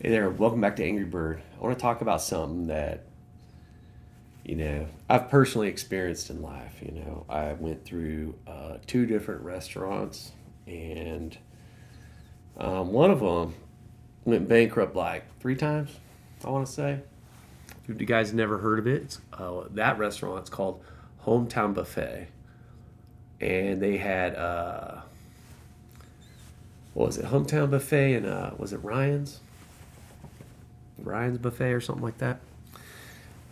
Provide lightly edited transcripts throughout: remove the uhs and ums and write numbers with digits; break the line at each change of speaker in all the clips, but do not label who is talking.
Hey there, welcome back to Angry Bird. I want to talk about something that, I've personally experienced in life. I went through two different restaurants, and one of them went bankrupt like three times, I want to say. If you guys never heard of it, that restaurant's called Hometown Buffet. And they had, what was it, Hometown Buffet, and was it Ryan's? Ryan's Buffet or something like that?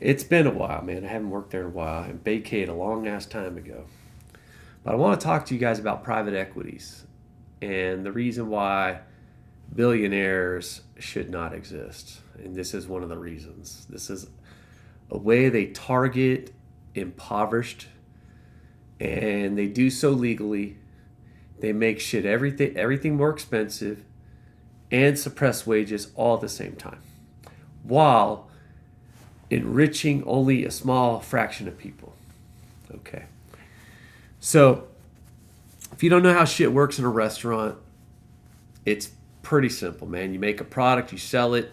It's been a while, man. I haven't worked there in a while. I vacated a long ass time ago. But I want to talk to you guys about private equities and the reason why billionaires should not exist. And this is one of the reasons. This is a way they target impoverished, and they do so legally. They make everything more expensive and suppress wages all at the same time, while enriching only a small fraction of people. Okay. So, if you don't know how shit works in a restaurant, it's pretty simple, man. You make a product, you sell it.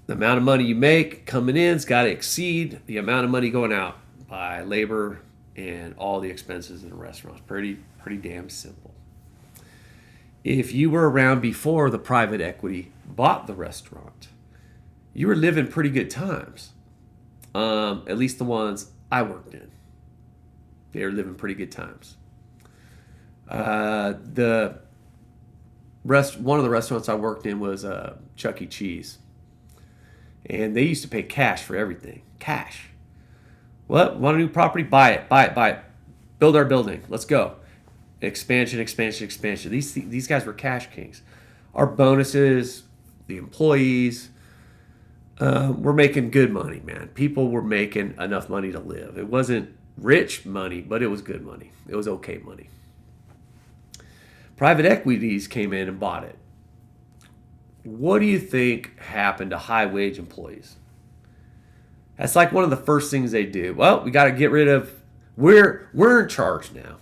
The amount of money you make coming in has got to exceed the amount of money going out by labor and all the expenses in a restaurant. It's pretty damn simple. If you were around before the private equity bought the restaurant, you were living pretty good times. At least the ones I worked in. They were living pretty good times. One of the restaurants I worked in was Chuck E. Cheese. And they used to pay cash for everything. Cash. What? Want a new property? Buy it. Build our building. Let's go. Expansion. These guys were cash kings. Our bonuses, the employees, we're making good money, man. People were making enough money to live. It wasn't rich money, but it was good money. It was okay money. Private equities came in and bought it. What do you think happened to high wage employees? That's like one of the first things they do. Well, we got to get rid of. We're in charge now,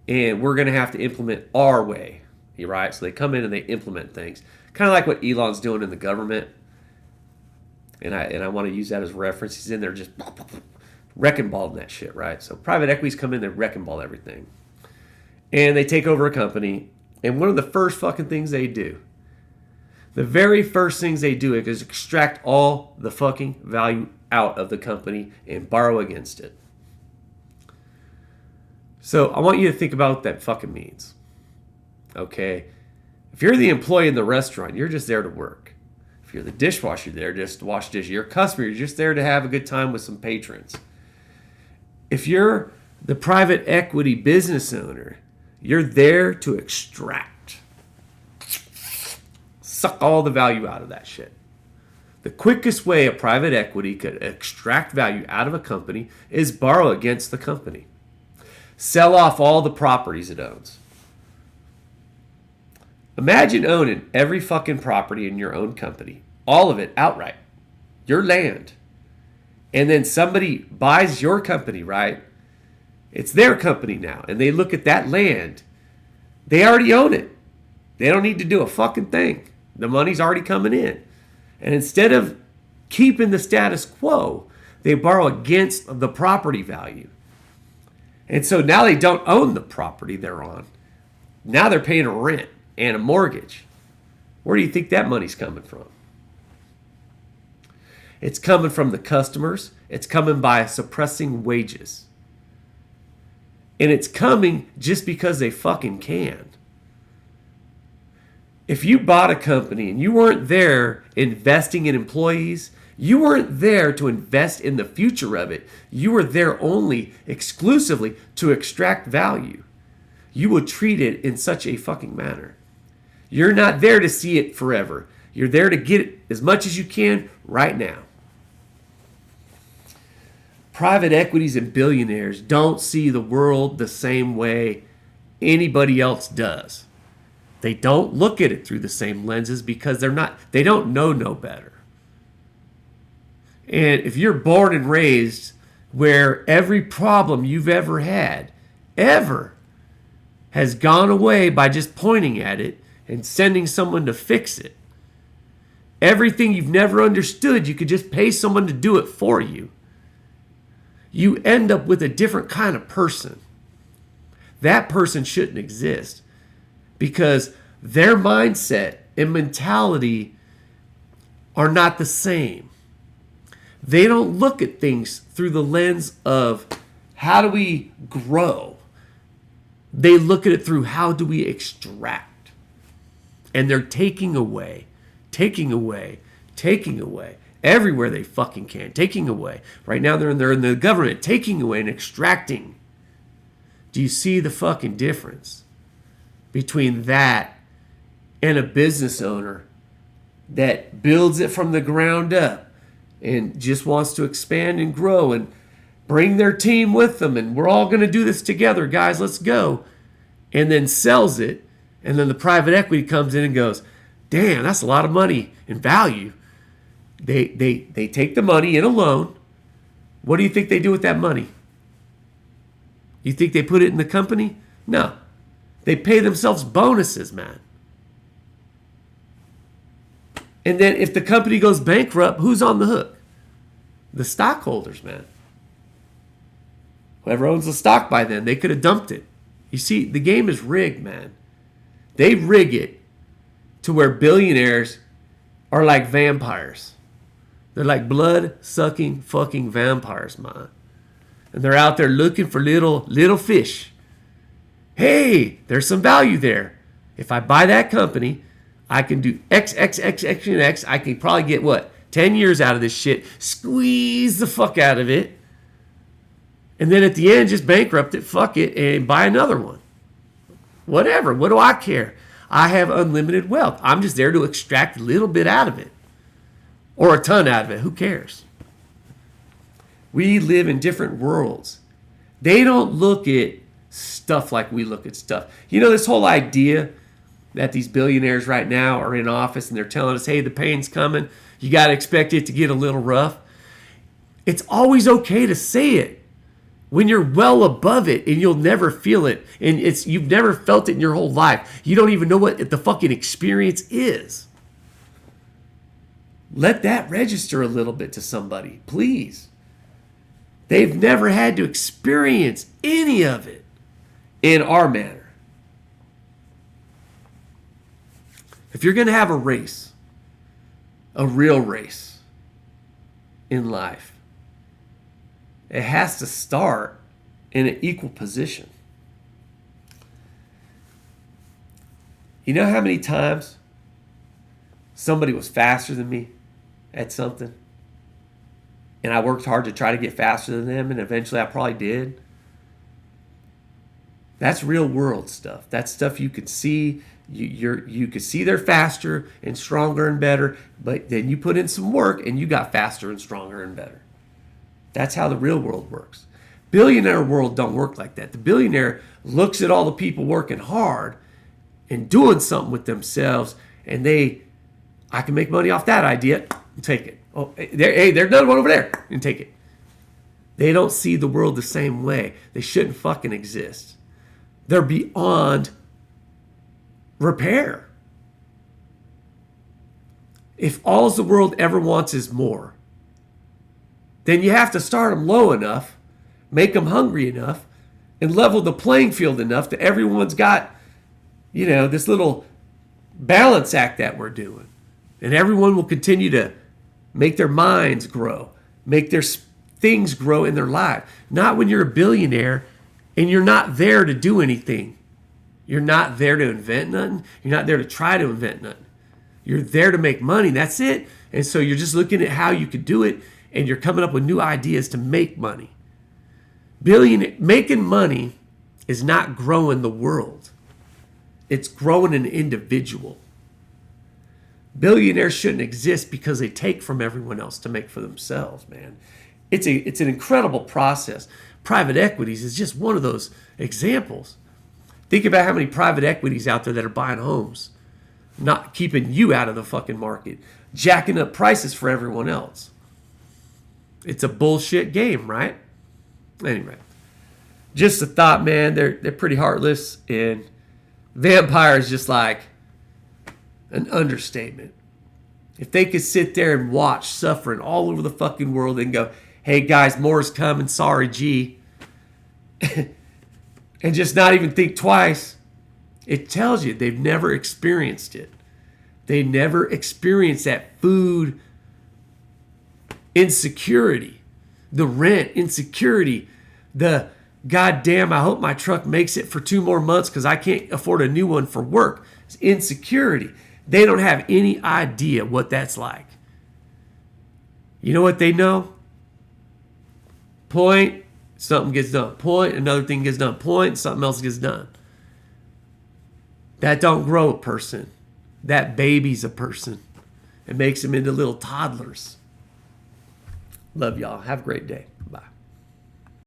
and we're going to have to implement our way. Right? So they come in and they implement things, kind of like what Elon's doing in the government. And I want to use that as reference. He's in there just wrecking balling that shit, right? So private equities come in, they wrecking ball everything. And they take over a company. And one of the first fucking things they do, the very first things they do is extract all the fucking value out of the company and borrow against it. So I want you to think about what that fucking means. Okay? If you're the employee in the restaurant, you're just there to work. If you're the dishwasher, you're there just to wash dishes. You're a customer, you're just there to have a good time with some patrons. If you're the private equity business owner, you're there to extract. Suck all the value out of that shit. The quickest way a private equity could extract value out of a company is borrow against the company. Sell off all the properties it owns. Imagine owning every fucking property in your own company, all of it outright, your land. And then somebody buys your company, right? It's their company now. And they look at that land. They already own it. They don't need to do a fucking thing. The money's already coming in. And instead of keeping the status quo, they borrow against the property value. And so now they don't own the property they're on. Now they're paying a rent and a mortgage. Where do you think that money's coming from? It's coming from the customers. It's coming by suppressing wages. And it's coming just because they fucking can. If you bought a company and you weren't there investing in employees, you weren't there to invest in the future of it. You were there only exclusively to extract value. You would treat it in such a fucking manner. You're not there to see it forever. You're there to get it as much as you can right now. Private equities and billionaires don't see the world the same way anybody else does. They don't look at it through the same lenses because they don't know no better. And if you're born and raised where every problem you've ever had, has gone away by just pointing at it and sending someone to fix it, Everything you've never understood, you could just pay someone to do it for you. You end up with a different kind of person. That person shouldn't exist because their mindset and mentality are not the same. They don't look at things through the lens of how do we grow. They look at it through how do we extract. And they're taking away everywhere they fucking can, taking away. Right now they're in the government, taking away and extracting. Do you see the fucking difference between that and a business owner that builds it from the ground up and just wants to expand and grow and bring their team with them and we're all going to do this together, guys, let's go, and then sells it, and then the private equity comes in and goes, damn, that's a lot of money in value. They take the money in a loan. What do you think they do with that money? You think they put it in the company? No. They pay themselves bonuses, man. And then if the company goes bankrupt, who's on the hook? The stockholders, man. Whoever owns the stock by then, they could have dumped it. You see, the game is rigged, man. They rig it to where billionaires are like vampires. They're like blood-sucking fucking vampires, man. And they're out there looking for little fish. Hey, there's some value there. If I buy that company, I can do X, X, X, X, and X. I can probably get, 10 years out of this shit. Squeeze the fuck out of it. And then at the end, just bankrupt it, fuck it, and buy another one. Whatever. What do I care? I have unlimited wealth. I'm just there to extract a little bit out of it. Or a ton out of it. Who cares? We live in different worlds. They don't look at stuff like we look at stuff. You know, this whole idea that these billionaires right now are in office and they're telling us, hey, the pain's coming. You got to expect it to get a little rough. It's always okay to say it when you're well above it and you'll never feel it. And you've never felt it in your whole life. You don't even know what the fucking experience is. Let that register a little bit to somebody, please. They've never had to experience any of it in our manner. If you're going to have a race, a real race in life, it has to start in an equal position. You know how many times somebody was faster than me at something? And I worked hard to try to get faster than them, and eventually I probably did. That's real world stuff. That's stuff you could see. You could see they're faster and stronger and better, but then you put in some work and you got faster and stronger and better. That's how the real world works. Billionaire world don't work like that. The billionaire looks at all the people working hard and doing something with themselves, and I can make money off that idea. Take it. Oh, there's another one over there. And take it. They don't see the world the same way. They shouldn't fucking exist. They're beyond repair. If all the world ever wants is more, then you have to start them low enough, make them hungry enough, and level the playing field enough that everyone's got, this little balance act that we're doing. And everyone will continue to make their minds grow, make their things grow in their life. Not when you're a billionaire and you're not there to do anything. You're not there to invent nothing. You're not there to try to invent nothing. You're there to make money. That's it. And so you're just looking at how you could do it, and you're coming up with new ideas to make money. Making money is not growing the world. It's growing an individual. Billionaires shouldn't exist because they take from everyone else to make for themselves, man. It's an incredible process. Private equities is just one of those examples. Think about how many private equities out there that are buying homes, not keeping you out of the fucking market, jacking up prices for everyone else. It's a bullshit game, right? Anyway, just a thought, man. They're pretty heartless, and vampire is just like an understatement. If they could sit there and watch suffering all over the fucking world and go, hey guys, more is coming, sorry, G, and just not even think twice, it tells you they've never experienced it. They never experienced that food insecurity, the rent insecurity, the goddamn, I hope my truck makes it for 2 more months because I can't afford a new one for work. It's insecurity. They don't have any idea what that's like. You know what they know? Point, something gets done. Point, another thing gets done. Point, something else gets done. That don't grow a person. That baby's a person. It makes them into little toddlers. Love y'all. Have a great day. Bye.